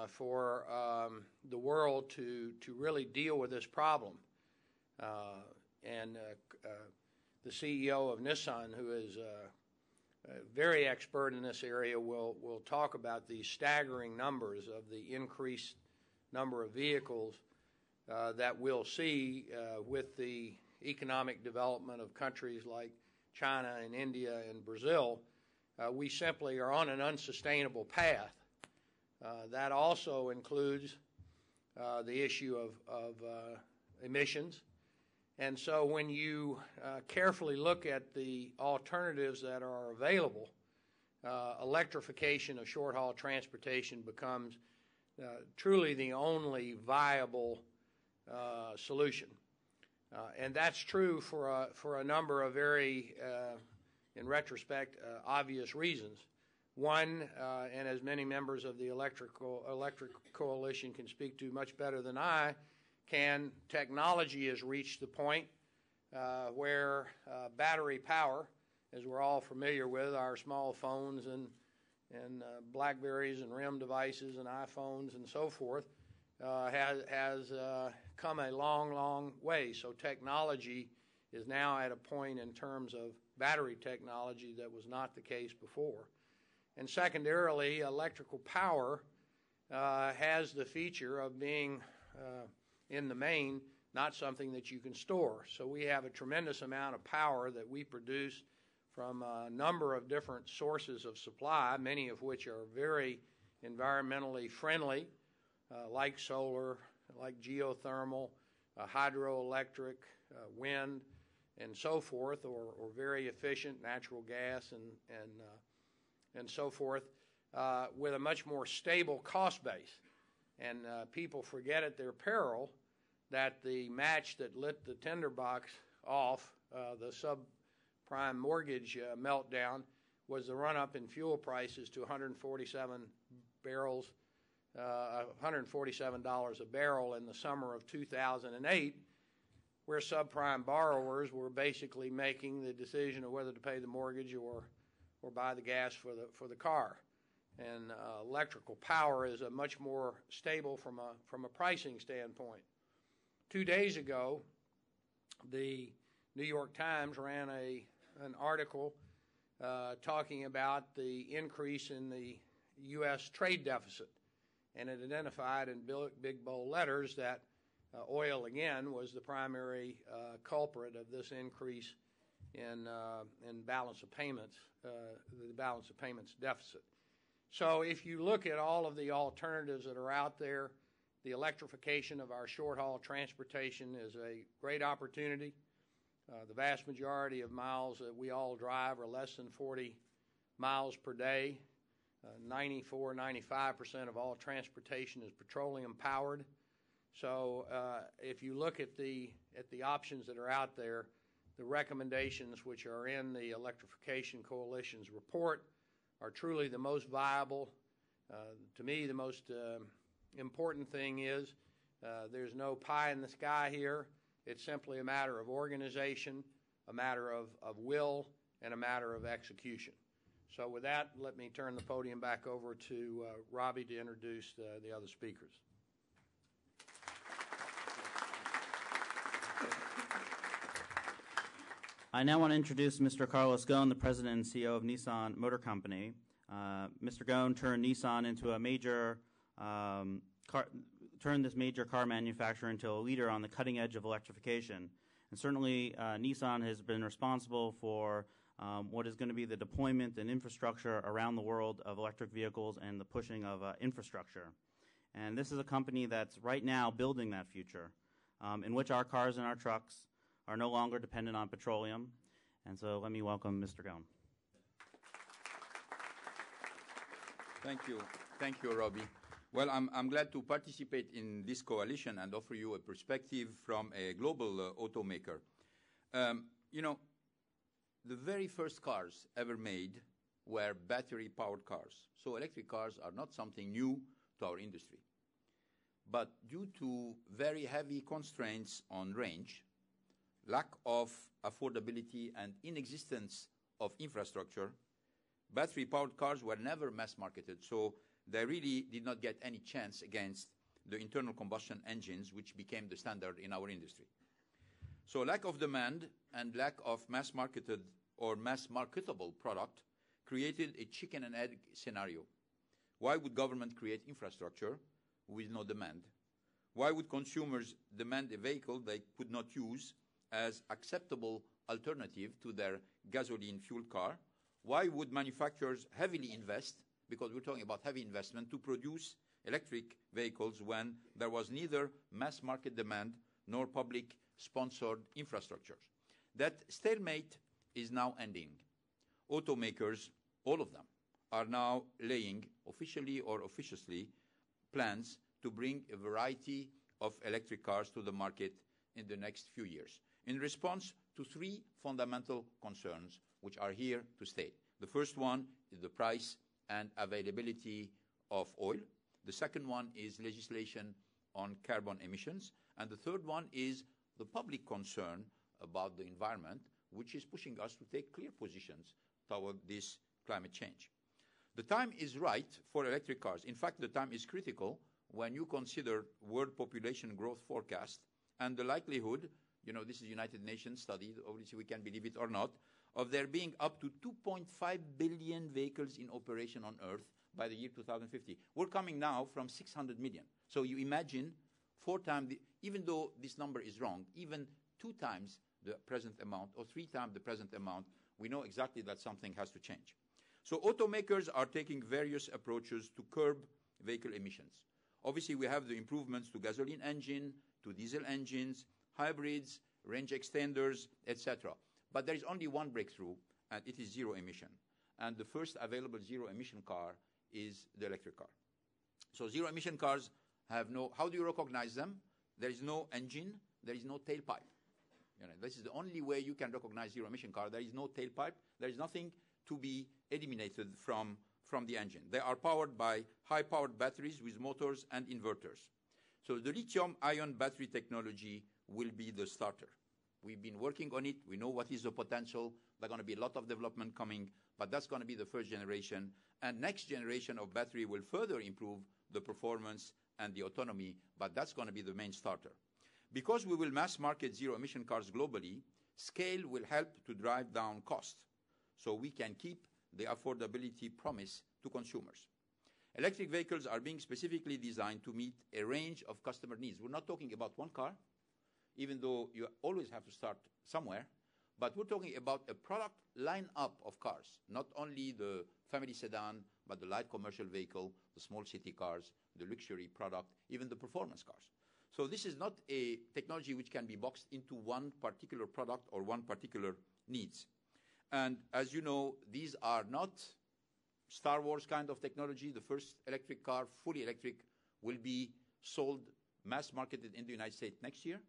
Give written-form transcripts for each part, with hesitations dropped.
for the world to really deal with this problem. And the CEO of Nissan, who is very expert in this area, will talk about the staggering numbers of the increased number of vehicles that we'll see with the economic development of countries like China and India and Brazil. We simply are on an unsustainable path. That also includes the issue of emissions. And so when you carefully look at the alternatives that are available, electrification of short-haul transportation becomes truly the only viable solution. And that's true for a number of very, in retrospect, obvious reasons. One, and as many members of the Electric Coalition can speak to much better than I can, technology has reached the point where battery power, as we're all familiar with, our small phones and BlackBerries and RIM devices and iPhones and so forth, has come a long, long way. So technology is now at a point in terms of battery technology that was not the case before. And secondarily, electrical power has the feature of being, in the main, not something that you can store. So we have a tremendous amount of power that we produce from a number of different sources of supply, many of which are very environmentally friendly, like solar, like geothermal, hydroelectric, wind, and so forth, or very efficient natural gas and so forth, with a much more stable cost base. And people forget at their peril that the match that lit the tinderbox off, the subprime mortgage meltdown, was the run-up in fuel prices to $147 a barrel in the summer of 2008, where subprime borrowers were basically making the decision of whether to pay the mortgage or buy the gas for the car. And electrical power is a much more stable from a pricing standpoint. 2 days ago, the New York Times ran an article talking about the increase in the U.S. trade deficit, and it identified in big bold letters that oil again was the primary culprit of this increase in balance of payments, the balance of payments deficit. So if you look at all of the alternatives that are out there, the electrification of our short-haul transportation is a great opportunity. The vast majority of miles that we all drive are less than 40 miles per day. 95% of all transportation is petroleum powered. So if you look at the options that are out there, the recommendations which are in the Electrification Coalition's report are truly the most viable. To me, the most important thing is there's no pie in the sky here. It's simply a matter of organization, a matter of will, and a matter of execution. So with that, let me turn the podium back over to Robbie to introduce the other speakers. I now want to introduce Mr. Carlos Ghosn, the President and CEO of Nissan Motor Company. Mr. Ghosn turned Nissan into a major turned this major car manufacturer into a leader on the cutting edge of electrification. And certainly, Nissan has been responsible for what is going to be the deployment and infrastructure around the world of electric vehicles and the pushing of infrastructure. And this is a company that's right now building that future, in which our cars and our trucks are no longer dependent on petroleum. And so let me welcome Mr. Ghosn. Thank you, Robbie. Well, I'm glad to participate in this coalition and offer you a perspective from a global automaker. You know, the very first cars ever made were battery-powered cars. So electric cars are not something new to our industry. But due to very heavy constraints on range, lack of affordability, and inexistence of infrastructure, battery-powered cars were never mass-marketed. So they really did not get any chance against the internal combustion engines, which became the standard in our industry. So lack of demand and lack of mass-marketed or mass-marketable product created a chicken and egg scenario. Why would government create infrastructure with no demand? Why would consumers demand a vehicle they could not use as acceptable alternative to their gasoline-fueled car? Why would manufacturers heavily invest, because we're talking about heavy investment, to produce electric vehicles when there was neither mass market demand nor public-sponsored infrastructure? That stalemate is now ending. Automakers, all of them, are now laying, officially or officiously, plans to bring a variety of electric cars to the market in the next few years, in response to three fundamental concerns which are here to stay. The first one is the price and availability of oil. The second one is legislation on carbon emissions. And the third one is the public concern about the environment, which is pushing us to take clear positions toward this climate change. The time is right for electric cars. In fact, the time is critical when you consider world population growth forecast and the likelihood, this is a United Nations study, obviously we can believe it or not, of there being up to 2.5 billion vehicles in operation on Earth by the year 2050. We're coming now from 600 million. So you imagine 4 times, even though this number is wrong, even 2 times the present amount or 3 times the present amount, we know exactly that something has to change. So automakers are taking various approaches to curb vehicle emissions. Obviously, we have the improvements to gasoline engine, to diesel engines, hybrids, range extenders, etc. But there is only one breakthrough, and it is zero emission. And the first available zero emission car is the electric car. So zero emission cars have no, how do you recognize them? There is no engine, there is no tailpipe. This is the only way you can recognize zero emission car. There is no tailpipe, there is nothing to be eliminated from the engine. They are powered by high-powered batteries with motors and inverters. So the lithium-ion battery technology will be the starter. We've been working on it. We know what is the potential. There's going to be a lot of development coming, but that's going to be the first generation. And next generation of battery will further improve the performance and the autonomy, but that's going to be the main starter. Because we will mass market zero-emission cars globally, scale will help to drive down cost, so we can keep the affordability promise to consumers. Electric vehicles are being specifically designed to meet a range of customer needs. We're not talking about one car, even though you always have to start somewhere, but we're talking about a product line-up of cars, not only the family sedan, but the light commercial vehicle, the small city cars, the luxury product, even the performance cars. So this is not a technology which can be boxed into one particular product or one particular needs. And as you know, these are not Star Wars kind of technology. The first electric car, fully electric, will be sold, mass marketed in the United States next year,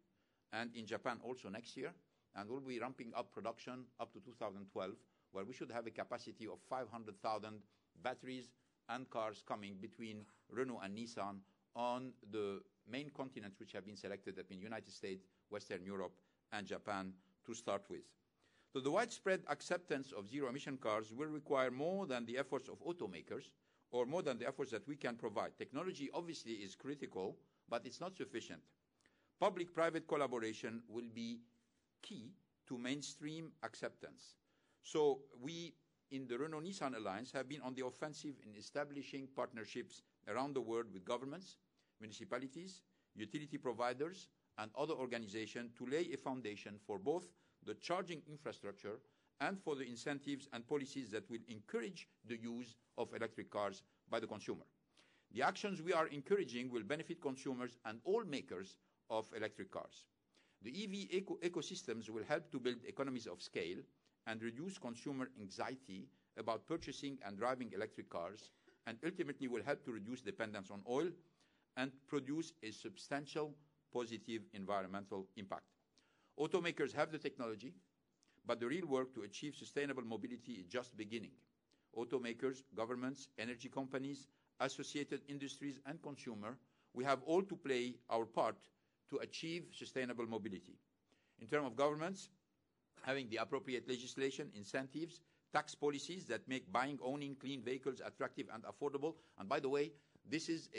and in Japan also next year. And we'll be ramping up production up to 2012, where we should have a capacity of 500,000 batteries and cars coming between Renault and Nissan on the main continents which have been selected, that mean United States, Western Europe, and Japan to start with. So the widespread acceptance of zero-emission cars will require more than the efforts of automakers or more than the efforts that we can provide. Technology obviously is critical, but it's not sufficient. Public-private collaboration will be key to mainstream acceptance. So we, in the Renault-Nissan Alliance, have been on the offensive in establishing partnerships around the world with governments, municipalities, utility providers, and other organizations to lay a foundation for both the charging infrastructure and for the incentives and policies that will encourage the use of electric cars by the consumer. The actions we are encouraging will benefit consumers and all makers of electric cars. The EV ecosystems will help to build economies of scale and reduce consumer anxiety about purchasing and driving electric cars, and ultimately will help to reduce dependence on oil and produce a substantial positive environmental impact. Automakers have the technology, but the real work to achieve sustainable mobility is just beginning. Automakers, governments, energy companies, associated industries, and consumers, we have all to play our part to achieve sustainable mobility. In terms of governments, having the appropriate legislation, incentives, tax policies that make buying, owning clean vehicles attractive and affordable. And by the way, this is